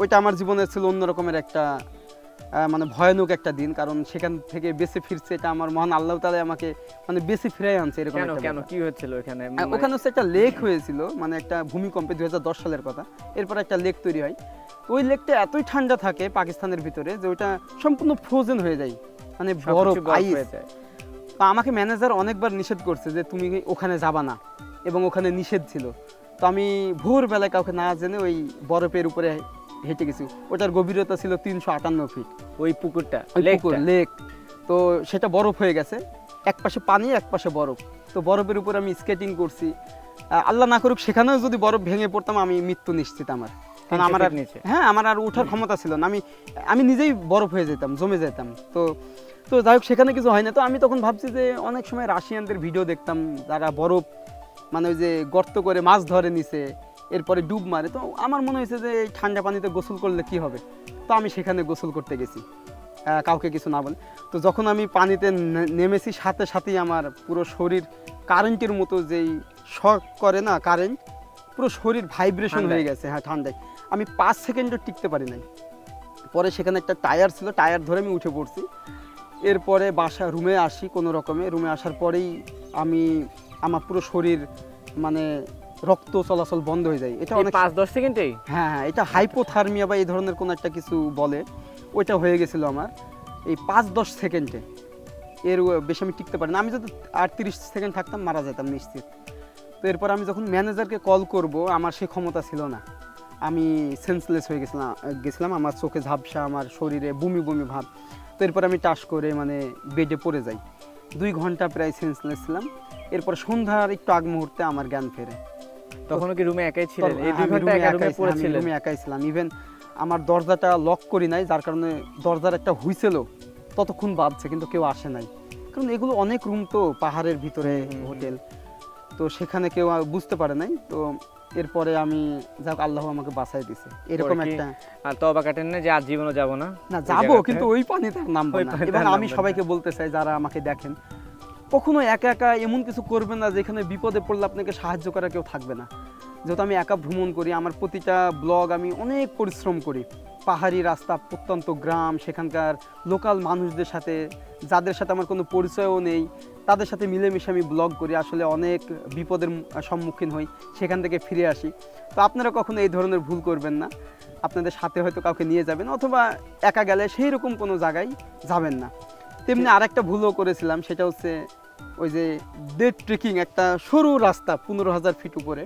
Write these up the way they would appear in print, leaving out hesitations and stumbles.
ওইটা আমার জীবনে ছিল অন্য রকমের একটা মানে ভয়ানক একটা দিন, কারণ সেখান থেকে বেঁচে ফিরছে এটা আমার মহান আল্লাহ তাআলা আমাকে মানে বেঁচে ফিরাই আনছে এরকম একটা কেন ব্যাপার। কি হয়েছিল ওখানে? ওখানে হচ্ছে একটা লেক হয়েছিল, মানে একটা ভূমিকম্পে 2010 সালের কথা, এরপর একটা লেক তৈরি হয়। তো ওই লেকটা এতই ঠান্ডা থাকে পাকিস্তানের ভিতরে যে ওইটা সম্পূর্ণ ফ্রোজেন হয়ে যায়, মানে বরফ আইস। তো আমাকে ম্যানেজার অনেকবার নিষেধ করছে যে তুমি ওখানে যাবা না, এবং ওখানে নিষেধ ছিল। তো আমি ভোরবেলায় কাউকে না জেনে ওই বরফের উপরে হেঁটে গেছি। ওটার গভীরতা ছিল 358 ফিট। ওই পুকুরটা, লেক, তো সেটা বরফ হয়ে গেছে, এক পাশে পানি এক পাশে বরফ। তো বরফের উপর আমি স্কেটিং করছি। আল্লাহ না করুক সেখানেও যদি বরফ ভেঙে পড়তাম আমি মৃত্যু নিশ্চিত আমার, কারণ আমার আমার আর ওঠার ক্ষমতা ছিল না। আমি নিজেই বরফ হয়ে যেতাম, জমে যেতাম। তো যাই হোক সেখানে কিছু হয় না। তো আমি তখন ভাবছি যে অনেক সময় রাশিয়ানদের ভিডিও দেখতাম যারা বরফ মানে ওই যে গর্ত করে মাছ ধরে নিছে, এরপরে ডুব মারে। তো আমার মনে হয়েছে যে এই ঠান্ডা পানিতে গোসল করলে কি হবে। তো আমি সেখানে গোসল করতে গেছি কাউকে কিছু না বলে। তো যখন আমি পানিতে নেমেছি সাথে সাথেই আমার পুরো শরীর কারেন্টের মতো যেই শক করে না, কারেন্ট, পুরো শরীর ভাইব্রেশন হয়ে গেছে। হ্যাঁ, ঠান্ডায় আমি 5 সেকেন্ডও টিকতে পারি নাই। পরে সেখানে একটা টায়ার ছিল, টায়ার ধরে আমি উঠে পড়ছি। এরপরে রুমে আসি কোনো রকমে। রুমে আসার পরেই আমার পুরো শরীর মানে রক্ত চলাচল বন্ধ হয়ে যায়। এটা অনেক 5-10 সেকেন্ডেই? হ্যাঁ, এটা হাইপোথার্মিয়া বা এই ধরনের কোনো একটা কিছু বলে, ওইটা হয়ে গেছিলো আমার এই 5-10 সেকেন্ডে। এর বেশি আমি টিকতে পারি না। আমি যদি 30 সেকেন্ড থাকতাম মারা যেতাম নিশ্চিত। তো এরপর আমি যখন ম্যানেজারকে কল করব আমার সেই ক্ষমতা ছিল না। আমি সেন্সলেস হয়ে গেছিলাম। আমার চোখে ঝাপসা, আমার শরীরে বমি বমি ভাব। তো এরপর আমি টাস করে মানে বেডে পড়ে যাই। 2 ঘন্টা প্রায় সেন্সলেস ছিলাম। এরপর সন্ধ্যার একটু আগ মুহূর্তে আমার জ্ঞান ফেরে। তখনও কি রুমে একাই ছিলেন? এই 2 ঘন্টা একা রুমে পড়েছিলেন? রুমে একাই ছিলাম। ইভেন আমার দরজাটা লক করি নাই, যার কারণে দরজার একটা হুইসেল ততক্ষণ বাজছে কিন্তু কেউ আসে নাই। কারণ এগুলো অনেক রুম, তো পাহাড়ের ভিতরে হোটেল, তো সেখানে কেউ বুঝতে পারে নাই। তো এরপরে আমি যাক আল্লাহ আমাকে বাঁচাই দিছে এরকম একটা। আর তওবা কাটেন না যে আজ জীবনে যাব না? না, যাবো, কিন্তু ওই পানিতে নামবো না। এবং আমি সবাইকে বলতে চাই যারা আমাকে দেখেন, কখনো একা একা এমন কিছু করবেন না যেখানে বিপদে পড়লে আপনাকে সাহায্য করার কেউ থাকবে না। যেহেতু আমি একা ভ্রমণ করি, আমার প্রতিটা ব্লগ আমি অনেক পরিশ্রম করি। পাহাড়ি রাস্তা, প্রত্যন্ত গ্রাম, সেখানকার লোকাল মানুষদের সাথে, যাদের সাথে আমার কোনো পরিচয়ও নেই, তাদের সাথে মিলেমিশে আমি ব্লগ করি। আসলে অনেক বিপদের সম্মুখীন হই, সেখান থেকে ফিরে আসি। তো আপনারা কখনো এই ধরনের ভুল করবেন না। আপনাদের সাথে হয়তো কাউকে নিয়ে যাবেন, অথবা একা গেলে সেই রকম কোনো জায়গায় যাবেন না। তেমনি আরেকটা ভুলও করেছিলাম, সেটা হচ্ছে ওই যে ডেড ট্রেকিং, একটা সরু রাস্তা 15,000 ফিট উপরে,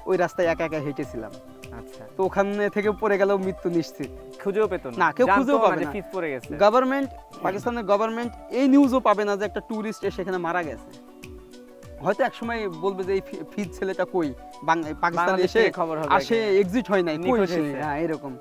ওই রাস্তায় একা একা হেঁটেছিলাম। আচ্ছা, তো ওখানে থেকে পড়ে গেলেও মৃত্যু নিশ্চিত। খুঁজেও পেত না, কেউ খুঁজেও পাবে না। ফিস পড়ে গেছে। গভর্নমেন্ট, পাকিস্তানের গভর্নমেন্ট এই নিউজও পাবে না যে একটা ট্যুরিস্ট সেখানে মারা গেছে। হয়তো একসময় বলবে যে এই ফিজ ছেলেটা কই, পাকিস্তানে এসে আসে এক্সিট হয় নাই, কই সে, হ্যাঁ এরকম।